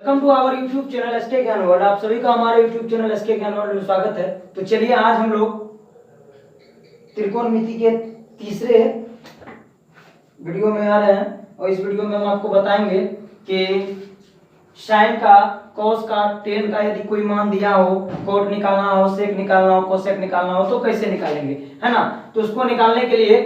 Welcome to our YouTube channel SK Gyan World. आप सभी का हमारे YouTube channel SK Gyan World में स्वागत है। तो चलिए आज हम लोग त्रिकोणमिति के तीसरे वीडियो में आ रहे हैं और इस वीडियो में हम आपको बताएंगे कि साइन का, कॉस का, टेन का यदि कोई मान दिया हो, कोट निकालना हो, सेक निकालना हो, कोसेक निकालना हो तो कैसे निकालेंगे, है ना। तो उसको निकालने के लिए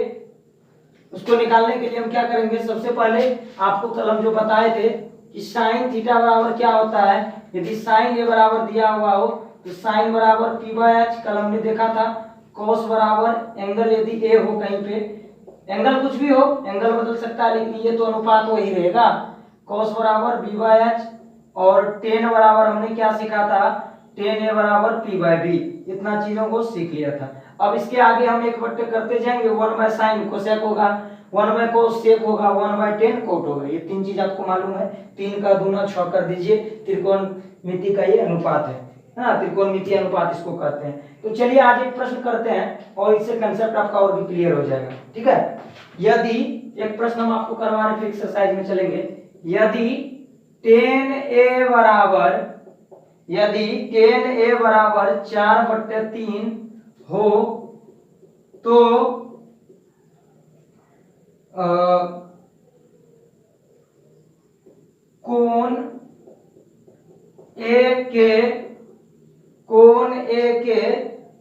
हम क्या करेंगे, सबसे पहले आपको कल हम जो बताए थे कि साइन थीटा बराबर क्या होता है। यदि साइन ए बराबर दिया हुआ हो तो साइन बराबर p/h, कल हमने देखा था। कॉस बराबर एंगल, यदि ए हो कहीं पे, एंगल कुछ भी हो, एंगल बदल सकता है लेकिन ये तो अनुपात वही रहेगा। कॉस बराबर b/h और टेन बराबर हमने क्या सीखा था, टेन ए बराबर p/b। इतना चीजों को सीख लिया था। अब इसके आगे हम एक बट्टे करते जाएंगे। 1/sin कोसेक होगा, 1/cos सेक होगा, 1/tan कोट होगा। ये तीन चीज आपको मालूम है। 3 का दूना 6 कर दीजिए। त्रिकोणमिति का ये अनुपात है ना, त्रिकोणमिति अनुपात इसको कहते हैं। तो चलिए आज एक प्रश्न करते हैं और इससे कंसेप्ट आपका और भी क्लियर हो जाएगा। ठीक है, यदि एक प्रश्न हम आपको करवा रहे थे, एक्सरसाइज में चलेंगे। यदि tan a बराबर 4/3 हो तो कोण ए के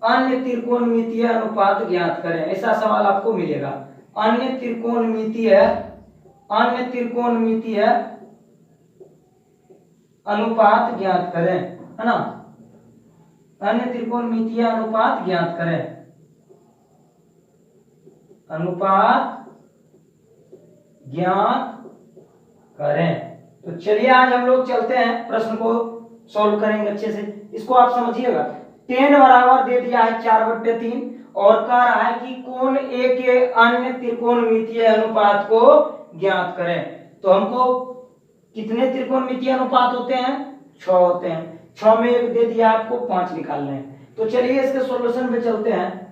अन्य त्रिकोणमितीय अनुपात ज्ञात करें। ऐसा सवाल आपको मिलेगा। अन्य त्रिकोणमितीय अनुपात ज्ञात करें, है ना। अन्य त्रिकोणमितीय अनुपात ज्ञात करें, अनुपात ज्ञात करें। तो चलिए आज हम लोग चलते हैं, प्रश्न को सॉल्व करेंगे अच्छे से। इसको आप समझिएगा। टेन बराबर दे दिया है 4/3 और कह रहा है कि कोण ए के अन्य त्रिकोणमितीय अनुपात को ज्ञात करें। तो हमको कितने त्रिकोणमितीय अनुपात होते हैं? 6 होते हैं। 6 में एक दे दिया आपको, 5 निकालने हैं। तो चलिए इसके सॉल्यूशन पे चलते हैं।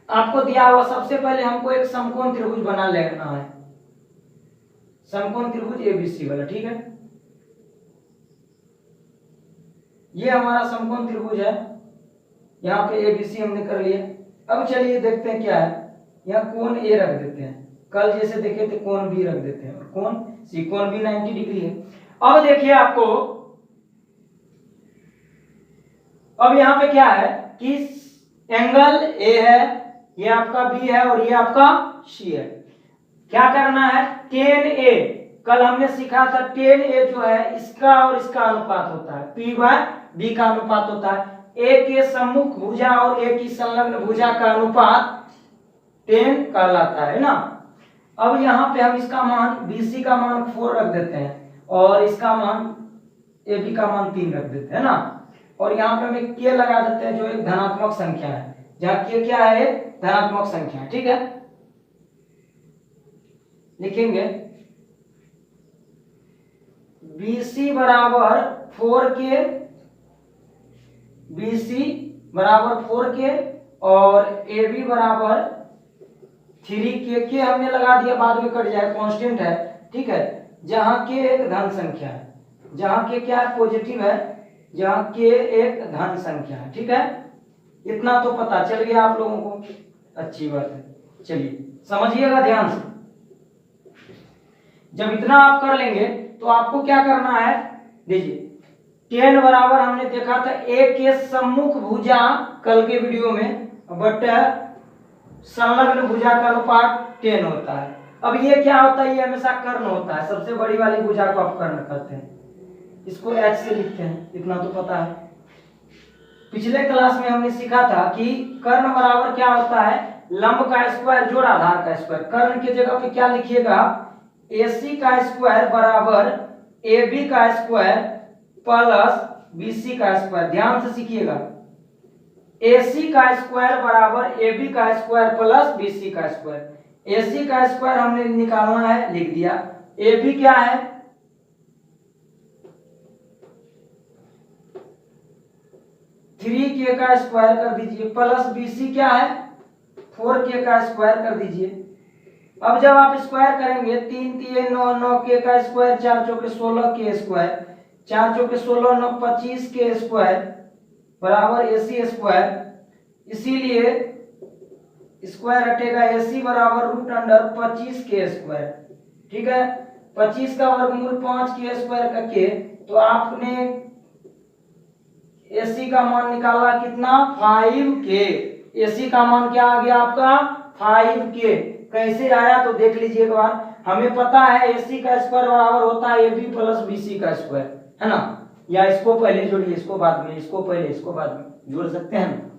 आपको दिया हुआ, सबसे पहले हमको एक समकोण त्रिभुज बना लेना है, समकोण त्रिभुज एबीसी वाला। ठीक है, ये हमारा समकोण त्रिभुज है। यहाँ पे एबीसी हमने कर लिया। अब चलिए देखते हैं क्या है। यहाँ कोण ए रख देते हैं, कल जैसे देखे थे कोण बी रख देते हैं, और कोण सी, कोण बी 90 डिग्री है। अब देखिए आपको, अब यहाँ पे क्या है कि एंगल ए है, ये आपका बी है और ये आपका सी है। क्या करना है, टेन ए, कल हमने सीखा था टेन ए जो है इसका और इसका अनुपात होता है, p/b का अनुपात होता है। ए के सम्मुख भुजा और ए की संलग्न भुजा का अनुपात टेन कहलाता है ना। अब यहाँ पे हम इसका मान BC का मान 4 रख देते हैं और इसका मान AB का मान 3 रख देते हैं ना। और यहाँ पे हम एक k लगा देते हैं जो एक धनात्मक संख्या है, जहाँ k क्या है, धनात्मक संख्या है। ठीक है, लिखेंगे BC बराबर 4k और AB बराबर 3k। हमने लगा दिया, बाद में कट जाए, कांस्टेंट है। ठीक है, जहां k एक धन संख्या है, जहां k क्या है, पॉजिटिव है, जहां k एक धन संख्या है। ठीक है, इतना तो पता चल गया आप लोगों को, अच्छी बात है। चलिए समझिएगा ध्यान से। जब इतना आप कर लेंगे तो आपको क्या करना है, देखिए टेन बराबर हमने देखा था ए के सम्मुख भुजा कल के वीडियो में, बट संलग्न भुजा का अनुपात 10 होता है। अब ये क्या होता है, ये हमेशा कर्ण होता है, सबसे बड़ी वाली भुजा को आप कर्ण कहते हैं, इसको H से लिखते हैं, इतना तो पता है। पिछले क्लास में हमने सीखा था कि कर्ण बराबर क्या होता है, लंब का स्क्वायर जोड़ आधार का स्क्वायर। कर्ण की जगह पे क्या लिखिएगा, AC का स्क्वायर बराबर AB का स्क्वायर प्लस BC का स्क्वायर। ध्यान से सीखिएगा, AC का स्क्वायर बराबर AB का स्क्वायर प्लस BC का स्क्वायर। AC का स्क्वायर हमने निकालना है, लिख दिया। AB क्या है, 3k का स्क्वायर कर दीजिए, प्लस BC क्या है, 4k का स्क्वायर कर दीजिए। अब जब आप स्क्वायर करेंगे 3 3 9 9 के का स्क्वायर 4 चौके 16 के स्क्वायर 4 चौके 16 9 25 के स्क्वायर बराबर AC स्क्वायर। इसीलिए स्क्वायर हटेगा AC बराबर रूट अंडर 25 के स्क्वायर। ठीक है, 25 का वर्गमूल 5 के स्क्वायर का के, तो आपने AC का मान निकाला कितना 5K। AC का मान क्या आ गया आपका 5K। कैसे आया तो देख लीजिए एक बार। हमें पता है AC का स्क्वायर बराबर होता है AB प्लस BC का स्क्वायर, है ना। या इसको पहले जोड़िए, इसको बाद में, इसको पहले इसको बाद में जोड़ सकते हैं।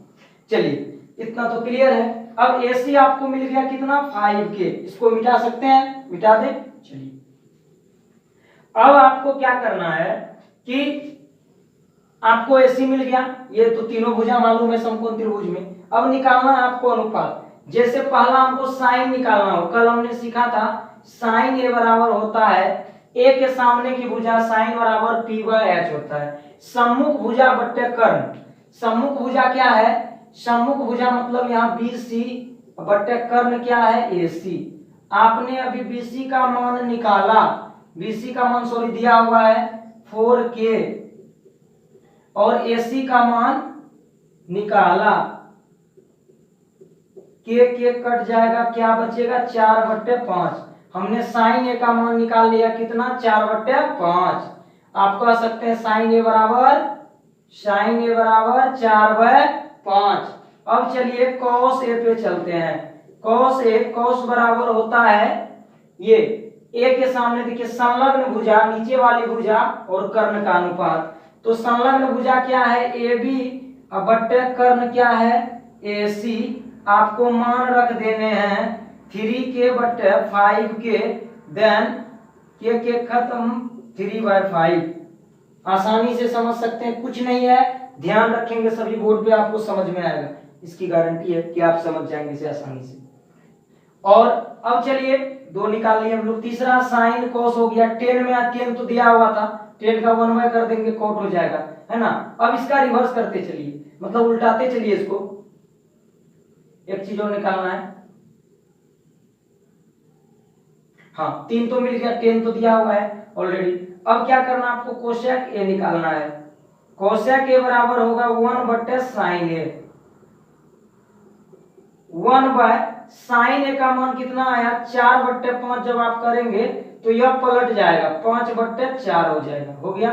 चलिए इतना तो क्लियर है। अब AC आपको मिल गया कितना 5K। इसको मिटा सकते हैं, मिटा दे। चलिए अब आपको क्या करना है कि आपको AC मिल गया, ये तो तीनों भुजा मालूम है समकोण त्रिभुज में। अब निकालना है आपको अनुपात। जैसे पहला हमको साइन निकालना हो, कल हमने सीखा था साइन A बराबर होता है A के सामने की भुजा साइन बराबर P/H होता है। सम्मुख भुजा बट्टे कर्ण। सम्मुख भुजा क्या है, सम्मुख भुजा मतलब यहाँ BC बट्टे कर्ण क्या है AC। आपने अभी BC का मान निकाला, BC का मान सॉरी दिया हुआ है 4K और AC का मान निकाला, के कट जाएगा, क्या बचेगा 4/5। हमने साइन A का मान निकाल लिया कितना 4/5। आप कह सकते हैं साइन A बराबर 4/5। अब चलिए cos A पे चलते हैं। cos A cos बराबर होता है ये A के सामने देखिए संलग्न भुजा, नीचे वाली भुजा और कर्ण का अनुपात। तो संलग्न भुजा क्या है AB बट्टे कर्ण क्या है AC। आपको मान रख देने हैं 3K बट्टे 5K, देन के खत्म 3/5। आसानी से समझ सकते हैं, कुछ नहीं है, ध्यान रखेंगे सभी बोर्ड पे आपको समझ में आएगा, इसकी गारंटी है कि आप समझ जाएंगे इसे आसानी से। और अब चलिए दो निकाल लिए हम लोग। तीसरा साइन कॉस हो गया, टेन में 10 तो दिया हुआ था, 10 का 1/, कर देंगे कॉट हो जाएगा, है ना। अब इसका रिवर्स करते चलिए, मतलब उल्टाते चलिए इसको। एक चीज और निकालना है, हाँ 3 तो मिल गया, 10 तो दिया हुआ है ऑलरेडी। अब क्या करना आपको कोसेक A निकालना है। कोसेक A बराबर होगा 1/sin A। 1/sin A का मान कितना आया 4/5। जब आप करेंगे तो यह पलट जाएगा 5/4 हो जाएगा, हो गया।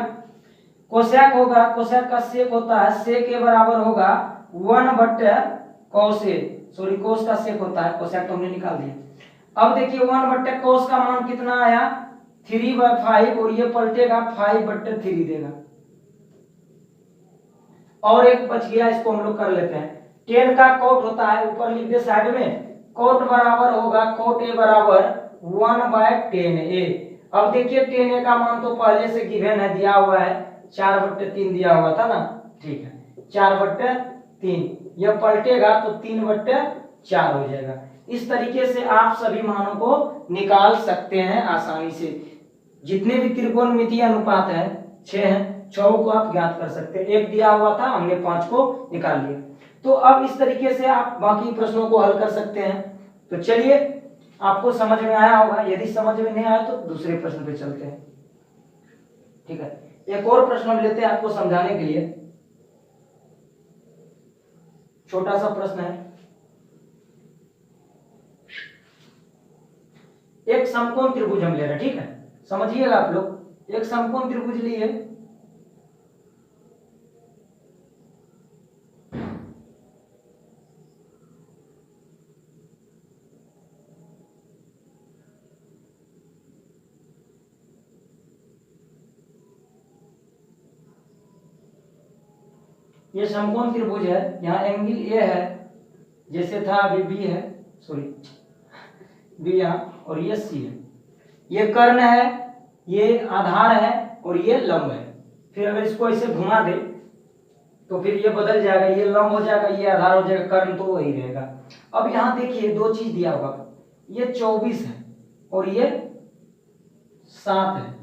कोसेक होगा, कोसेक का सेक होता है, सेक A बराबर होगा 1/cos A, सॉरी कोस का सेक होता है, कोसेक तो हमने निकाल दिया। अब देखिए 1/cos का मान कितना आया 3/5 और ये पलटेगा 5/3 देगा। और एक बच गया, इसको हम लोग कर लेते हैं। 10 का कोट होता है, ऊपर लिख दे साइड में, कोट बराबर होगा कोट A बराबर 1/10A। अब देखिए 10A का मान तो पहले से गिवन है, दिया हुआ है 4/3 दिया हुआ था ना, ठीक है 4/3, यह पलटेगा तो 3/4 हो जाएगा। इस तरीके से आप सभी मानों को निकाल सकते हैं आसानी से। जितने भी त्रिकोणमितीय अनुपात है 6 हैं, 6 को आप ज्ञात कर सकते हैं। एक दिया हुआ था, हमने 5 को निकाल लिया। तो अब इस तरीके से आप बाकी प्रश्नों को हल कर सकते हैं। तो चलिए आपको समझ में आया होगा, यदि समझ में नहीं आया तो दूसरे प्रश्न पे चलते हैं, ठीक है। एक और प्रश्न हम लेते हैं आपको समझाने के लिए, छोटा सा प्रश्न है। एक समकोण त्रिभुज हम ले रहे हैं, ठीक है, समझिएगा आप लोग। एक समकोण त्रिभुज लिए, ये समकोण त्रिभुज है, यहाँ एंगल ए है, जैसे था अभी बी है, सॉरी बी यहाँ, और ये सी है। ये कर्ण है, ये आधार है और ये लंब है। फिर अगर इसको ऐसे घुमा दे तो फिर ये बदल जाएगा, ये लंब हो जाएगा, ये आधार हो जाएगा, कर्ण तो वही रहेगा। अब यहाँ देखिए दो चीज दिया हुआ, ये 24 है और ये 7 है।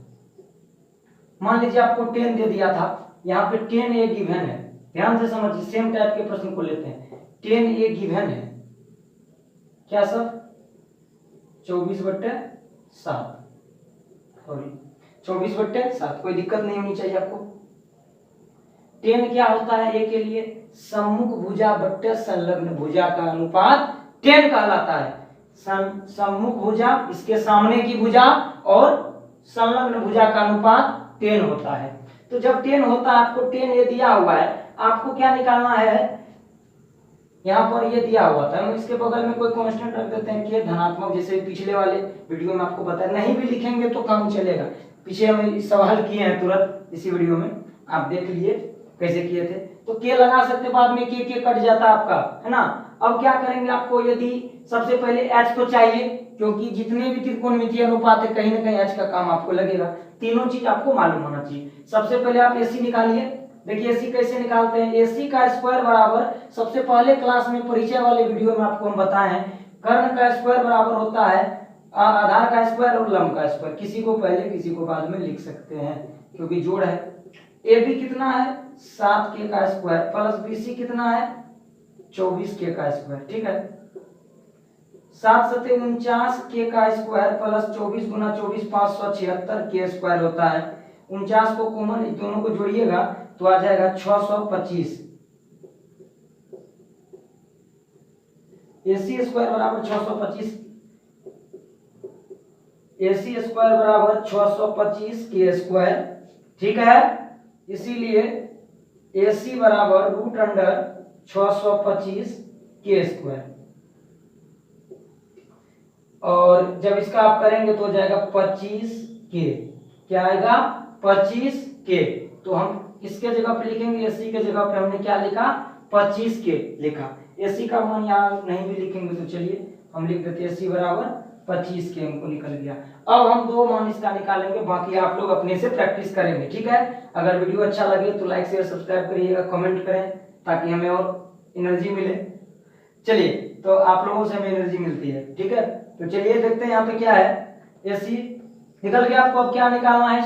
मान लीजिए आपको 10 दे दिया था, यहाँ पे 10A गिवन है, ध्यान से समझिए, सेम टाइप के प्रश्न को लेते हैं। 10A गिवन है, क्या सर 24/7, सॉरी 24/7, कोई दिक्कत नहीं होनी चाहिए आपको। टेन क्या होता है ए के लिए? सम्मुख भुजा बट्टे संलग्न भुजा का अनुपात टेन कहलाता है। सम्मुख भुजा, इसके सामने की भुजा, और संलग्न भुजा का अनुपात 10 होता है। तो जब 10 होता है, आपको 10 ये दिया हुआ है, आपको क्या निकालना है? यहाँ पर ये दिया हुआ था, हम इसके बगल में कोई कांस्टेंट रख देते हैं कि धनात्मक, जैसे पिछले वाले वीडियो में आपको बताया। नहीं भी लिखेंगे तो काम चलेगा, पीछे हम सवाल किए हैं तुरंत इसी वीडियो में, आप देख लिए कैसे किए थे। तो के लगा सकते, बाद में के कट जाता है आपका, है ना। अब क्या करेंगे, आपको यदि सबसे पहले एच तो चाहिए, क्योंकि जितने भी त्रिकोणमितीय अनुपात है कहीं ना कहीं एच का काम आपको लगेगा। तीनों चीज आपको मालूम होना चाहिए। सबसे पहले आप एसी निकालिए। देखिए एसी कैसे निकालते हैं? एसी का स्क्वायर बराबर, सबसे पहले क्लास में परिचय वाले वीडियो में आपको हम बताए हैं, कर्ण का स्क्वायर बराबर होता है आधार का स्क्वायर और लंब का स्क्वायर। किसी को पहले किसी को बाद में लिख सकते हैं, क्योंकि जोड़ है। ए बी कितना है? 7k का स्क्वायर प्लस BC कितना है? 24k का स्क्वायर, ठीक है। 7 सते 49k का स्क्वायर प्लस 24 गुना 24 576k स्क्वायर होता है। 49 को कॉमन दोनों को जोड़िएगा तो आ जाएगा 625। AC स्क्वायर बराबर 625, AC स्क्वायर बराबर 625k स्क्वायर, ठीक है। इसीलिए AC बराबर √625k स्क्वायर, और जब इसका आप करेंगे तो हो जाएगा 25k। क्या आएगा? 25k। तो हम इसके जगह पे लिखेंगे, AC के जगह पे हमने क्या लिखा? 25k लिखा। AC का मान यहाँ नहीं भी लिखेंगे तो चलिए हम लिख देते हैं AC बराबर 25k, हमको निकल गया। अब हम दो मान इसका निकालेंगे, बाकी आप लोग अपने से प्रैक्टिस करेंगे, ठीक है। अगर वीडियो अच्छा लगे तो लाइक शेयर सब्सक्राइब करिएगा, कमेंट करें ताकि हमें और एनर्जी मिले। चलिए, तो आप लोगों से हमें एनर्जी मिलती है, ठीक है। तो चलिए देखते हैं यहाँ पे क्या है। AC निकल गया। आपको अब क्या निकालना है?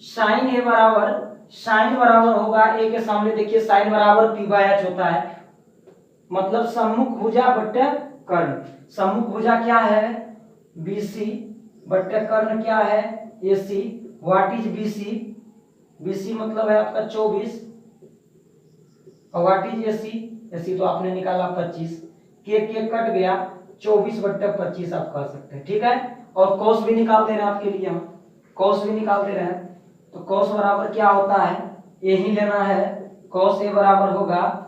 साइन ए बराबर, साइन बराबर होगा ए के सामने देखिए साइन बराबर P/H होता है, मतलब सम्मुख भुजा बट्टे कर्ण। सम्मुख भुजा क्या है? BC बट्टे कर्ण क्या है? AC। What is BC? BC मतलब है आपका 24, और व्हाट इज AC? AC तो आपने निकाला 25, के कट गया, 24/25 आप कह सकते हैं, ठीक है। और कॉस भी निकाल दे रहे हैं आपके लिए, हम कॉस भी निकाल दे रहे हैं। तो कॉस बराबर क्या होता है? यही लेना है। कॉस ए बराबर होगा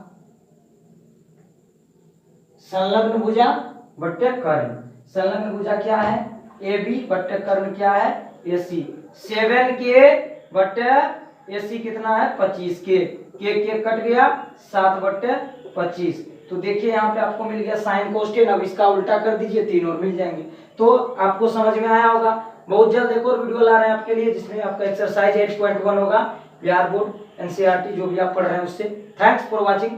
संलग्न भुजा बट्टे कर्ण। संलग्न भुजा क्या है? AB बट्टे कर्ण क्या है? AC। 7k बट्टे AC कितना है? 25k। के कट गया, 7/25। तो देखिए यहाँ पे आपको मिल गया साइन कोस्टेन। अब इसका उल्टा कर दीजिए, 3 और मिल जाएंगे। तो आपको समझ में आया होगा। बहुत जल्द एक और वीडियो ला रहे हैं आपके लिए, जिसमें आपका एक्सरसाइज 8.1 होगा, बिहार बोर्ड NCERT जो भी आप पढ़ रहे हैं उससे। Thanks for watching.